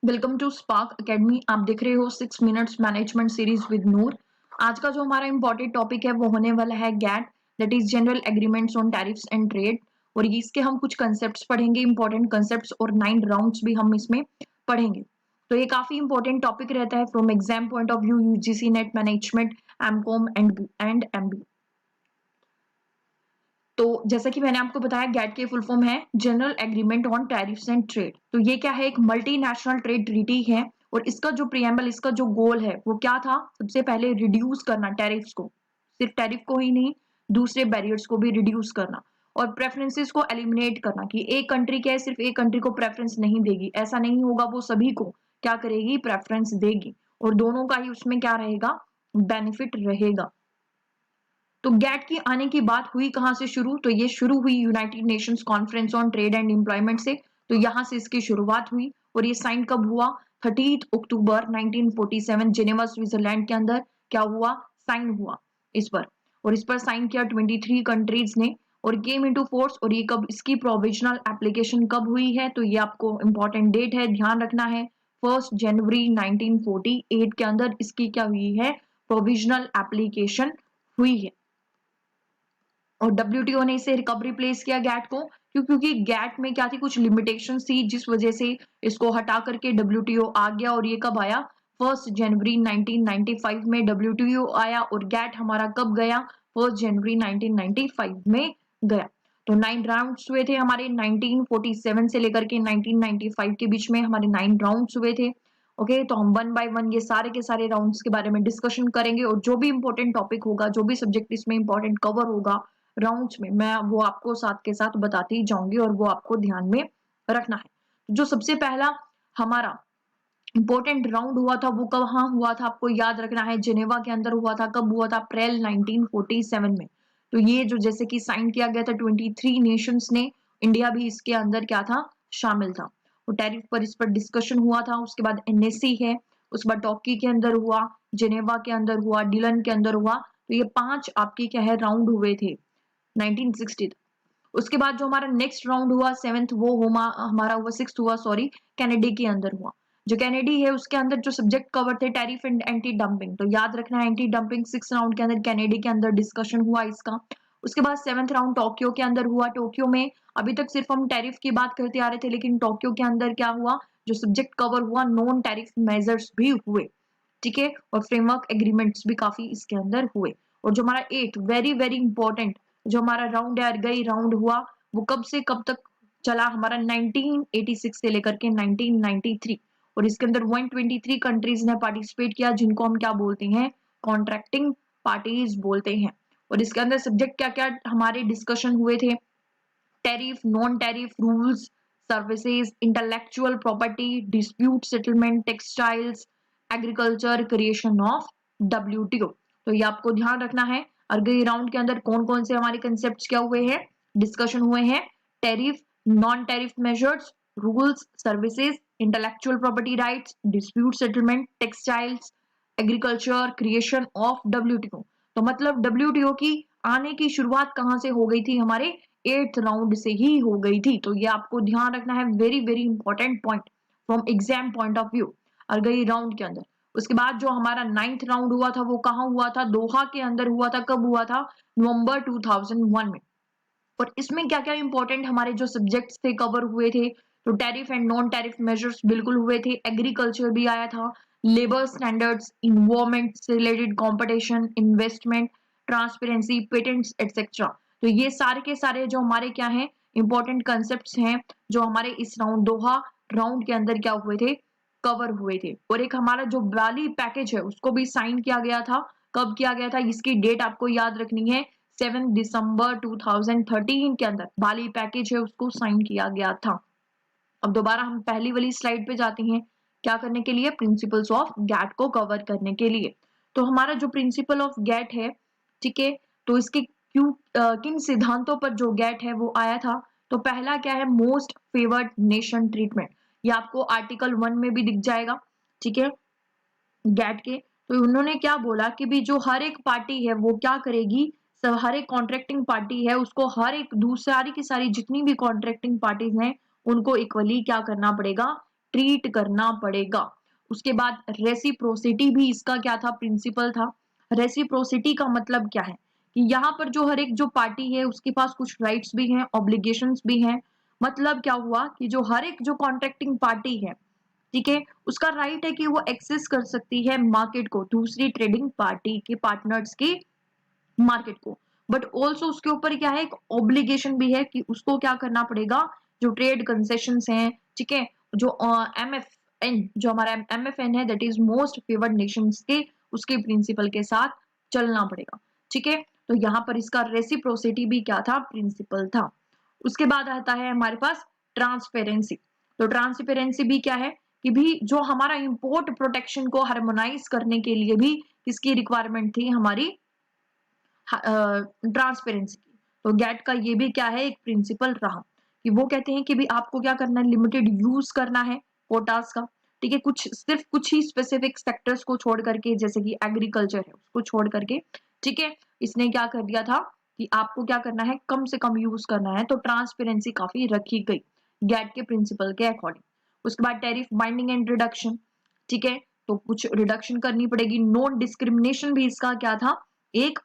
Welcome to spark academy. आप देख रहे हो 6 मिनट्स मैनेजमेंट सीरीज विद नूर। आज का जो हमारा इंपॉर्टेंट टॉपिक है वो होने वाला है GATT, that is general agreements on tariffs and trade. और इसके हम कुछ कंसेप्ट्स पढ़ेंगे, इंपॉर्टेंट कंसेप्ट्स, और 9 राउंड्स भी हम इसमें पढ़ेंगे। तो ये काफी इंपॉर्टेंट टॉपिक रहता है from exam point of view, UGC NET management, MCom and MB. तो जैसा कि मैंने आपको बताया, गैट के फुल फॉर्म है general agreement on tariffs and trade. तो ये क्या है? एक मल्टीनेशनल ट्रेड ट्रीटी है। और इसका जो प्रियम्बल, इसका जो गोल है वो क्या था? सबसे पहले रिड्यूस करना टैरिफ्स को, सिर्फ टैरिफ को ही नहीं, दूसरे बैरियर्स को भी रिड्यूस करना, और प्रेफरेंसेस को एलिमिनेट करना कि एक कंट्री क्या है, सिर्फ एक कंट्री को प्रेफरेंस नहीं देगी, ऐसा नहीं होगा, वो सभी को क्या करेगी? प्रेफरेंस देगी, और दोनों का ही उसमें क्या रहेगा? बेनिफिट रहेगा। तो गैट की आने की बात हुई कहां से शुरू? तो ये शुरू हुई United Nations conference on trade and employment से। तो यहां से इसकी शुरुआत हुई। और ये साइन कब हुआ? 30 अक्टूबर 1947 जिनेवा स्विट्जरलैंड के अंदर क्या हुआ? साइन हुआ इस पर। और इस पर साइन किया 23 कंट्रीज ने, और केम इनटू फोर्स। और ये कब, इसकी प्रोविजनल एप्लीकेशन कब हुई है? तो ये आपको इंपॉर्टेंट डेट है, ध्यान रखना है। 1 जनवरी 1948 के अंदर इसकी क्या हुई है? प्रोविजनल एप्लीकेशन हुई है। और डब्ल्यूटीओ ने इसे कब रिप्लेस किया गैट को? क्योंकि गैट में क्या थी? कुछ लिमिटेशंस थी, जिस वजह से इसको हटा करके डब्ल्यूटीओ आ गया। और ये कब आया? 1 जनवरी 1995 में डब्ल्यूटीओ आया। और गैट हमारा कब गया? 1 जनवरी 1995 में गया। तो 9 राउंड्स हुए थे हमारे, 1947 से लेकर के 1995 के बीच में हमारे 9 राउंड्स हुए थे। ओके, तो हम वन बाय वन ये सारे के सारे राउंड्स के बारे में डिस्कशन करेंगे। और जो भी इंपॉर्टेंट टॉपिक होगा, जो भी सब्जेक्ट इसमें इंपॉर्टेंट कवर होगा राउंड्स में, मैं वो आपको साथ के साथ बताती जाऊंगी, और वो आपको ध्यान में रखना है। जो सबसे पहला हमारा इंपॉर्टेंट राउंड हुआ था वो कहाँ हुआ था? आपको याद रखना है, जिनेवा के अंदर हुआ था। कब हुआ था? अप्रैल 1947 में। तो ये जो जैसे कि साइन किया गया था 23 नेशंस ने, इंडिया भी इसके अंदर क्या था? शामिल था। और टैरिफ पर इस पर डिस्कशन हुआ था। उसके बाद एनएससी है, उसके बाद टॉकी के अंदर हुआ, जिनेवा के अंदर हुआ, डिलन के अंदर हुआ। तो ये 5 आपके क्या है? राउंड हुए थे 1960 तक। उसके बाद जो हमारा नेक्स्ट राउंड हुआ, सेवेंथ, वो हमारा हुआ, सिक्स हुआ सॉरी, कैनेडी के अंदर हुआ। जो कैनेडी है उसके अंदर जो सब्जेक्ट कवर थे, टैरिफ एंड एंटी डंपिंग। तो याद रखना है, एंटी डंपिंग 6 राउंड के अंदर कैनेडी के अंदर डिस्कशन हुआ इसका। उसके बाद 7th राउंड टोक्यो के अंदर हुआ। टोक्यो में अभी तक सिर्फ हम टैरिफ की बात करते आ रहे थे, लेकिन टोक्यो के अंदर क्या हुआ? जो सब्जेक्ट कवर हुआ, नॉन टैरिफ मेजर्स भी हुए। ठीक है, और फ्रेमवर्क एग्रीमेंट्स भी काफी इसके अंदर हुए। और जो हमारा 8 वेरी वेरी इंपॉर्टेंट जो हमारा राउंड है, गई राउंड हुआ, वो कब से कब तक चला? हमारा 1986 से लेकर के 1993। और इसके अंदर 123 कंट्रीज ने पार्टिसिपेट किया, जिनको हम क्या बोलते हैं? कॉन्ट्रैक्टिंग पार्टीज बोलते हैं। और इसके अंदर सब्जेक्ट क्या क्या हमारे डिस्कशन हुए थे? Tariff, non tariff, rules, services, intellectual property, dispute settlement, textiles, agriculture, creation of WTO. तो ये आपको ध्यान रखना है। अगले राउंड के अंदर कौन कौन से हमारे कंसेप्ट क्या हुए हैं? डिस्कशन हुए हैं। Tariff, non tariff measures, rules, services, intellectual property rights, dispute settlement, textiles, agriculture, creation of WTO. तो मतलब डब्ल्यूटीओ की आने की शुरुआत कहां से हो गई थी? हमारे 8th राउंड से ही हो गई थी। तो ये आपको ध्यान रखना है, very very important point from exam point of view. और गई राउंड के अंदर उसके बाद जो हमारा 9th राउंड हुआ था वो कहाँ हुआ था? दोहा के अंदर हुआ था। कब हुआ था? नवंबर 2001 में। और इसमें क्या क्या इंपॉर्टेंट हमारे जो सब्जेक्ट्स थे कवर हुए थे? तो tariff and non tariff measures बिल्कुल हुए थे, एग्रीकल्चर भी आया था, लेबर स्टैंडर्ड्स, इन्वायरमेंट से related competition, investment, transparency, patents etcetera. तो ये सारे के सारे जो हमारे क्या हैं? इंपॉर्टेंट कंसेप्ट हैं, जो हमारे इस राउंड, दोहा राउंड के अंदर क्या हुए थे? कवर हुए थे। और एक हमारा जो बाली पैकेज है उसको भी साइन किया गया था। कब किया गया था? इसकी डेट आपको याद रखनी है, 7 दिसंबर 2013 के अंदर बाली पैकेज है उसको साइन किया गया था। अब दोबारा हम पहली वाली स्लाइड पे जाते हैं, क्या करने के लिए? प्रिंसिपल्स ऑफ गैट को कवर करने के लिए। तो हमारा जो प्रिंसिपल ऑफ गैट है, ठीक है, तो इसके किन सिद्धांतों पर जो गैट है वो आया था? तो पहला क्या है? Most favoured nation treatment. ये आपको आर्टिकल 1 में भी दिख जाएगा, ठीक है, गैट के। तो उन्होंने क्या बोला कि भी जो हर एक पार्टी है वो क्या करेगी? सब, हर एक कॉन्ट्रैक्टिंग पार्टी है उसको हर एक दूसरी की सारी जितनी भी कॉन्ट्रैक्टिंग पार्टीज हैं उनको इक्वली क्या करना पड़ेगा? ट्रीट करना पड़ेगा। उसके बाद रेसिप्रोसिटी भी इसका क्या था, प्रिंसिपल था। रेसिप्रोसिटी का मतलब क्या है कि यहाँ पर जो हर एक जो पार्टी है उसके पास कुछ राइट्स भी हैं, ऑब्लिगेशंस भी हैं। मतलब क्या हुआ कि जो हर एक जो कॉन्ट्रैक्टिंग पार्टी है, ठीक है, उसका राइट है कि वो एक्सेस कर सकती है मार्केट को, दूसरी ट्रेडिंग पार्टी के पार्टनर्स की मार्केट को। बट ऑल्सो उसके ऊपर क्या है, एक ऑब्लिगेशन भी है कि उसको क्या करना पड़ेगा, जो ट्रेड कंसेशंस हैं, ठीक है, जो एमएफएन, जो हमारा एमएफएन है, that is most favoured Nations के, उसके प्रिंसिपल के साथ चलना पड़ेगा। ठीक है, तो यहाँ पर इसका रेसिप्रोसिटी भी क्या था, प्रिंसिपल था। उसके बाद आता है हमारे पास ट्रांसपेरेंसी। तो ट्रांसपेरेंसी भी क्या है कि भी जो हमारा इंपोर्ट प्रोटेक्शन को हार्मोनाइज करने के लिए भी किसकी रिक्वायरमेंट थी, हमारी ट्रांसपेरेंसी की। तो गैट का ये भी क्या है, एक प्रिंसिपल रहा कि वो कहते हैं कि भी आपको क्या करना है, लिमिटेड यूज करना है कोटास का। ठीक है, कुछ सिर्फ कुछ ही स्पेसिफिक सेक्टर्स को छोड़ करके, जैसे कि एग्रीकल्चर है उसको छोड़ करके। ठीक है, इसने क्या कर दिया था कि आपको क्या करना है, कम से कम यूज करना है। तो ट्रांसपेरेंसी काफी रखी गई गैट के प्रिंसिपल के अकॉर्डिंग। उसके बाद टैरिफ बाइंडिंग एंड रिडक्शन। ठीक है, तो कुछ रिडक्शन करनी पड़ेगी। नॉन डिस्क्रिमिनेशन भी इसका क्या था, एक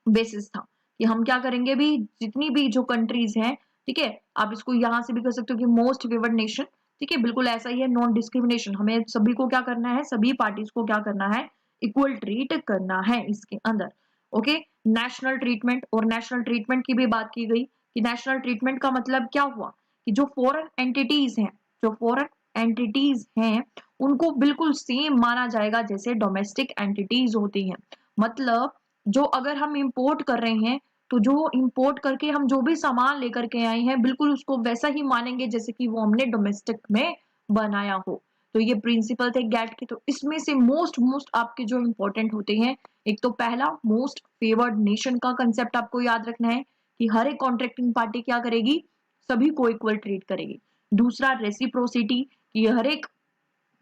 बेसिस था कि हम क्या करेंगे भी, जितनी भी जो कंट्रीज हैं, ठीक है, आप इसको यहां से भी कर सकते हो कि मोस्ट फेवर्ड नेशन। ठीक है, बिल्कुल ऐसा ही है, नॉन डिस्क्रिमिनेशन, हमें सभी को क्या करना है, सभी पार्टीज को क्या करना है, इक्वल ट्रीट करना है इसके अंदर। ओके, नेशनल ट्रीटमेंट, और नेशनल ट्रीटमेंट की भी बात की गई कि नेशनल ट्रीटमेंट का मतलब क्या हुआ कि जो फॉरेन एंटिटीज हैं, जो फॉरेन एंटिटीज हैं उनको बिल्कुल सेम माना जाएगा जैसे डोमेस्टिक एंटिटीज होती हैं। मतलब जो अगर हम इंपोर्ट कर रहे हैं, तो जो इंपोर्ट करके हम जो भी सामान लेकर के आए हैं, बिल्कुल उसको वैसा ही मानेंगे जैसे कि वो हमने डोमेस्टिक में बनाया हो। तो ये प्रिंसिपल थे गैट के। तो इसमें से मोस्ट मोस्ट आपके जो इंपॉर्टेंट होते हैं, एक तो पहला मोस्ट फेवर्ड नेशन का कंसेप्ट आपको याद रखना है कि हर एक कॉन्ट्रैक्टिंग पार्टी क्या करेगी, सभी को इक्वल ट्रीट करेगी। दूसरा रेसिप्रोसिटी, कि हर एक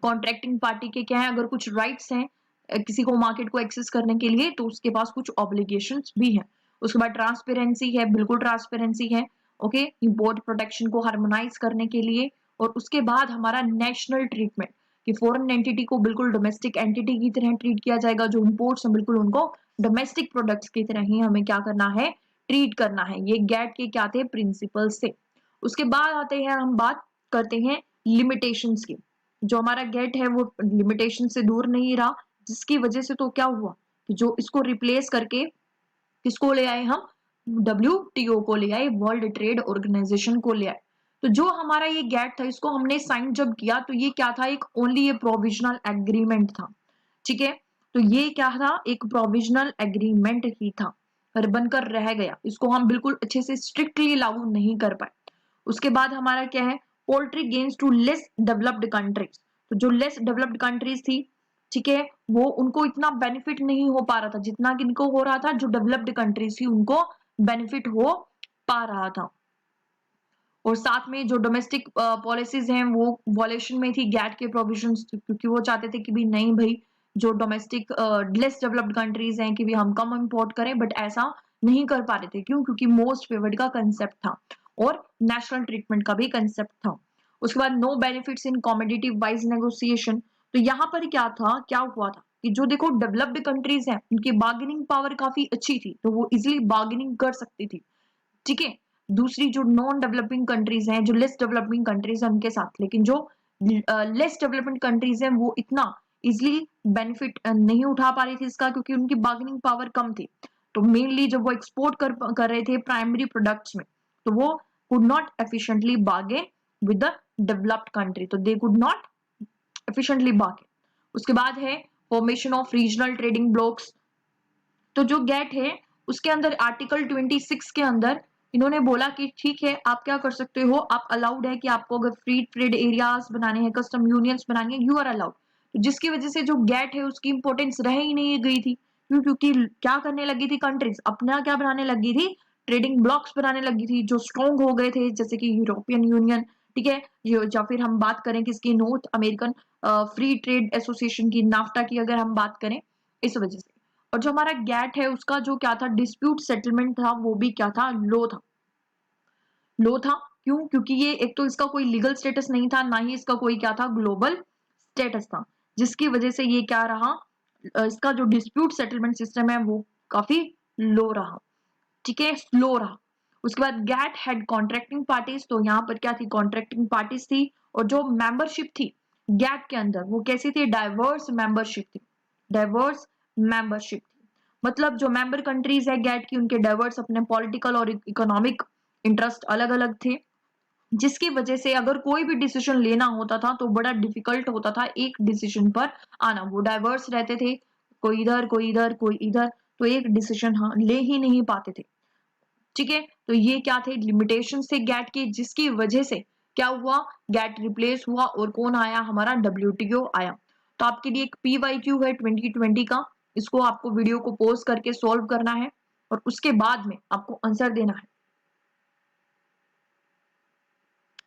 कॉन्ट्रैक्टिंग पार्टी के क्या है, अगर कुछ राइट्स हैं किसी को मार्केट को एक्सेस करने के लिए, तो उसके पास कुछ ऑब्लिगेशंस भी हैं। उसके बाद ट्रांसपेरेंसी है, बिल्कुल ट्रांसपेरेंसी है। ओके, इंपोर्ट प्रोटेक्शन को हार्मोनाइज करने के लिए। और उसके बाद हमारा नेशनल ट्रीटमेंट, कि फॉरेन एंटिटी को बिल्कुल डोमेस्टिक एंटिटी की तरह ट्रीट किया जाएगा, जो इंपोर्ट्स हैं बिल्कुल उनको डोमेस्टिक प्रोडक्ट्स की तरह ही हमें क्या करना है, ट्रीट करना है। ये गैट के क्या थे, प्रिंसिपल से। उसके बाद आते हैं, हम बात करते हैं लिमिटेशंस की। जो हमारा गेट है वो लिमिटेशन से दूर नहीं रहा, जिसकी वजह से तो क्या हुआ कि जो इसको रिप्लेस करके किसको ले आए हम, WTO को ले आए, वर्ल्ड ट्रेड ऑर्गेनाइजेशन को ले आए। तो जो हमारा ये गेट था, इसको हमने साइन जब किया तो ये क्या था, एक ओनली ये प्रोविजनल एग्रीमेंट था। ठीक है, तो ये क्या था, एक प्रोविजनल एग्रीमेंट ही था और बनकर रह गया, इसको हम बिल्कुल अच्छे से स्ट्रिक्टली लागू नहीं कर पाए। उसके बाद हमारा क्या है, poultry gains to less developed countries. तो जो लेस डेवलप्ड कंट्रीज थी, ठीक है, वो उनको इतना बेनिफिट नहीं हो पा रहा था जितना कि इनको हो रहा था, जो डेवलप्ड कंट्रीज थी उनको बेनिफिट हो पा रहा था। और साथ में जो डोमेस्टिक पॉलिसीज हैं वो वॉलेशन में थी गैट के प्रोविजंस, क्योंकि वो चाहते थे कि भी नहीं भाई, जो डोमेस्टिक लेस डेवलप्ड कंट्रीज हैं कि भी हम कम इंपोर्ट करें, बट ऐसा नहीं कर पा रहे थे। क्यों? क्योंकि मोस्ट फेवर्ड का कंसेप्ट था और नेशनल ट्रीटमेंट का भी कंसेप्ट था। उसके बाद no benefits in competitive wise negotiation. तो यहाँ पर क्या था, क्या हुआ था कि जो देखो डेवलप्ड कंट्रीज हैं उनकी बार्गेनिंग पावर काफी अच्छी थी, तो वो इजिली बार्गेनिंग कर सकती थी। ठीक है, दूसरी जो नॉन डेवलपिंग कंट्रीज हैं, जो लेस डेवलपिंग कंट्रीज हैं उनके साथ, लेकिन जो लेस डेवलपमेंट कंट्रीज हैं वो इतना इजिली बेनिफिट नहीं उठा पा रही थी इसका, क्योंकि उनकी बार्गेनिंग पावर कम थी। तो मेनली जब वो एक्सपोर्ट कर रहे थे प्राइमरी प्रोडक्ट्स में, तो वो could not efficiently bargain with the developed country, तो they could not efficiently bargain. उसके बाद है formation of regional trading blocs. तो जो गेट है उसके अंदर आर्टिकल 26 के अंदर इन्होंने बोला कि ठीक है, आप क्या कर सकते हो, आप अलाउड है कि आपको अगर फ्री ट्रेड एरियाज बनाने हैं, कस्टम यूनियंस बनानी है, यू आर अलाउड। तो जिसकी वजह से जो गेट है उसकी इंपॉर्टेंस रह ही नहीं गई थी। क्यों? क्योंकि क्या करने लगी थी कंट्रीज, अपना क्या बनाने लगी थी, ट्रेडिंग ब्लॉक्स बनाने लगी थी जो स्ट्रॉन्ग हो गए थे, जैसे कि यूरोपियन यूनियन। ठीक है, या फिर हम बात करें किसकी, north American free trade association की, नाफ्टा की अगर हम बात करें, इस वजह से। और जो हमारा गैट है उसका जो क्या था, डिस्प्यूट सेटलमेंट था, वो भी क्या था, लो था। लो था क्यों? क्योंकि ये एक तो इसका कोई लीगल स्टेटस नहीं था, ना ही इसका कोई क्या था ग्लोबल स्टेटस था, जिसकी वजह से ये क्या रहा, इसका जो डिस्प्यूट सेटलमेंट सिस्टम है वो काफी लो रहा, ठीक है, स्लो रहा। उसके बाद गैट हैड कॉन्ट्रैक्टिंग पार्टीज, तो यहाँ पर क्या थी, कॉन्ट्रैक्टिंग पार्टीज थी, और जो मेंबरशिप थी गैट के अंदर वो कैसी थी, डाइवर्स मेंबरशिप थी, डाइवर्स मेंबरशिप थी। मतलब जो मेंबर कंट्रीज है गैट की, उनके डाइवर्स अपने पॉलिटिकल और इकोनॉमिक इंटरेस्ट अलग अलग थे, जिसकी वजह से अगर कोई भी डिसीजन लेना होता था तो बड़ा डिफिकल्ट होता था एक डिसीजन पर आना। वो डाइवर्स रहते थे, कोई इधर कोई इधर कोई इधर, तो एक डिसीजन हाँ ले ही नहीं पाते थे, ठीक है। तो ये क्या थे, लिमिटेशन थे गैट की, जिसकी वजह से क्या हुआ, गैट रिप्लेस हुआ और कौन आया, हमारा डब्ल्यूटीओ आया। तो आपके लिए एक पीवाईक्यू है 2020 का, इसको आपको वीडियो को पॉज करके सॉल्व करना है और उसके बाद में आपको आंसर देना है।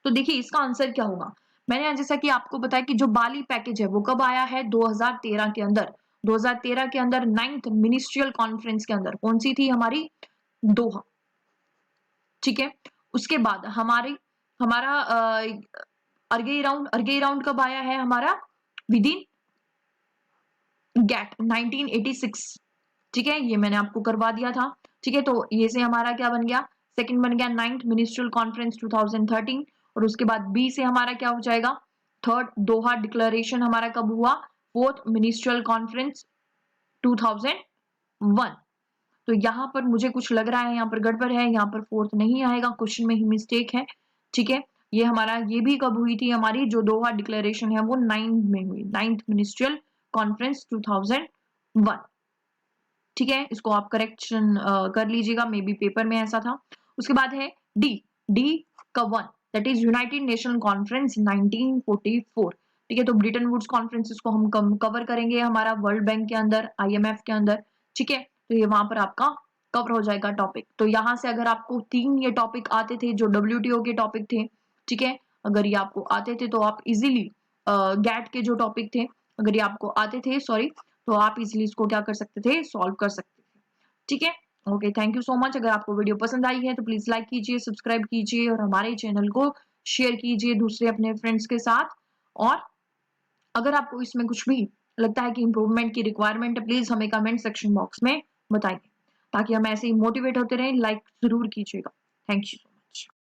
तो देखिए इसका आंसर क्या होगा, मैंने जैसा कि आपको बताया कि जो बाली पैकेज है वो कब आया है, 2013 के अंदर, 2013 के अंदर 9th मिनिस्ट्रियल कॉन्फ्रेंस के अंदर, कौन सी थी हमारी, दोहा, ठीक है। उसके बाद हमारा अर्गे राउंड कब आया है हमारा, विद इन गैट 1986, ठीक है, ये मैंने आपको करवा दिया था, ठीक है। तो ये से हमारा क्या बन गया, सेकंड बन गया 9th मिनिस्ट्रियल कॉन्फ्रेंस 2013, और उसके बाद बी से हमारा क्या हो जाएगा, थर्ड दोहा डिक्लेरेशन हमारा कब हुआ, फोर्थ मिनिस्ट्रियल कॉन्फ्रेंस 2001। तो यहाँ पर मुझे कुछ लग रहा है, यहाँ पर गड़बड़ है, यहाँ पर फोर्थ नहीं आएगा, क्वेश्चन में ही मिस्टेक है, ठीक है। ये हमारा ये भी कब हुई थी, हमारी जो दोहा डिक्लेरेशन है वो 9 में हुई, 9th मिनिस्ट्रियल कॉन्फ्रेंस 2001, ठीक है। इसको आप करेक्शन कर लीजिएगा, मे बी पेपर में ऐसा था। उसके बाद है डी, डी का 1, that is United nation conference 1944, ठीक है। तो ब्रिटेन वुड्स कॉन्फ्रेंसेस को हम कवर करेंगे हमारा वर्ल्ड बैंक के अंदर, आईएमएफ के अंदर, ठीक है। तो ये वहां पर आपका कवर हो जाएगा टॉपिक। तो यहां से अगर आपको 3 ये टॉपिक आते थे जो डब्ल्यूटीओ के टॉपिक थे, ठीक है, अगर ये आपको आते थे तो आप इजीली गैट के जो टॉपिक थे, अगर ये आपको आते थे, सॉरी, तो आप इजीली इसको क्या कर सकते थे, सॉल्व कर सकते थे, ठीक है। Okay, thank you so much. अगर आपको वीडियो पसंद आई है तो प्लीज लाइक कीजिए, सब्सक्राइब कीजिए और हमारे चैनल को शेयर कीजिए दूसरे अपने फ्रेंड्स के साथ। और अगर आपको इसमें कुछ भी लगता है कि इंप्रूवमेंट की रिक्वायरमेंट है, प्लीज हमें कमेंट सेक्शन बॉक्स में बताइए, ताकि हम ऐसे ही मोटिवेट होते रहें। लाइक जरूर कीजिएगा। Thank you.